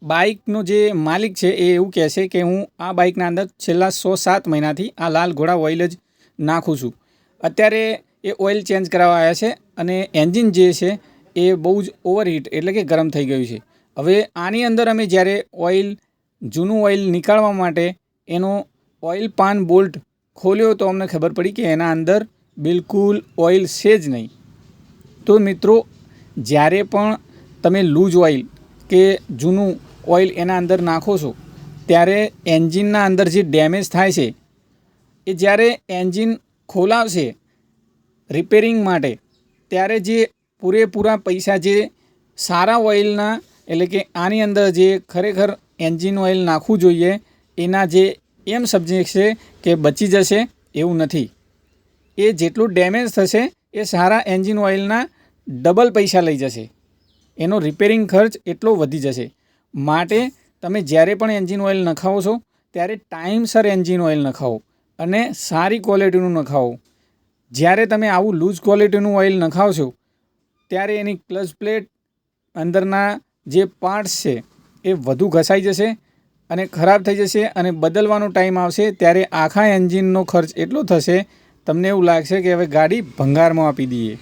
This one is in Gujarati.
બાઇકનો જે માલિક છે એ એવું કહેશે કે હું આ બાઇકના અંદર છેલ્લા 6-7 મહિનાથી આ લાલ ઘોડા ઓઇલ જ નાખું છું. અત્યારે એ ઓઇલ ચેન્જ કરાવવા આવ્યા છે અને એન્જિન જે છે એ બહુ જ ઓવરહીટ એટલે કે ગરમ થઈ ગયું છે. હવે આની અંદર અમે જ્યારે ઓઇલ જૂનું ઓઇલ નીકાળવા માટે એનો ઓઇલ પાન બોલ્ટ ખોલ્યો તો અમને ખબર પડી કે એના અંદર બિલકુલ ઓઇલ છે જ નહીં. તો મિત્રો, જ્યારે પણ તમે લૂઝ ઓઇલ કે જૂનું ઓઇલ એના અંદર નાખો છો ત્યારે એન્જિનના અંદર જે ડેમેજ થાય છે એ જ્યારે એન્જિન ખોલાવશે રિપેરિંગ માટે ત્યારે જે પૂરેપૂરા પૈસા જે સારા ઓઇલના એટલે કે આની અંદર જે ખરેખર એન્જિન ઓઇલ નાખવું જોઈએ એના જે એમ સમજશે કે બચી જશે એવું નથી. એ જેટલું ડેમેજ થશે એ સારા એન્જિન ઓઇલના ડબલ પૈસા લઈ જશે. એનો રિપેરિંગ ખર્ચ એટલો વધી જશે. માટે તમે જ્યારે પણ એન્જિન ઓઇલ નખાવો છો ત્યારે ટાઈમસર એન્જિન ઓઇલ નખાવો અને સારી ક્વોલિટીનું નખાવો. જ્યારે તમે આવું લૂઝ ક્વોલિટીનું ઓઇલ નખાવશો ત્યારે એની ક્લચ પ્લેટ અંદરના જે પાર્ટ્સ છે એ વધુ ઘસાઈ જશે અને ખરાબ થઈ જશે અને બદલવાનો ટાઈમ આવશે ત્યારે આખા એન્જિનનો ખર્ચ એટલો થશે તમને એવું લાગશે કે હવે ગાડી ભંગારમાં આપી દઈએ.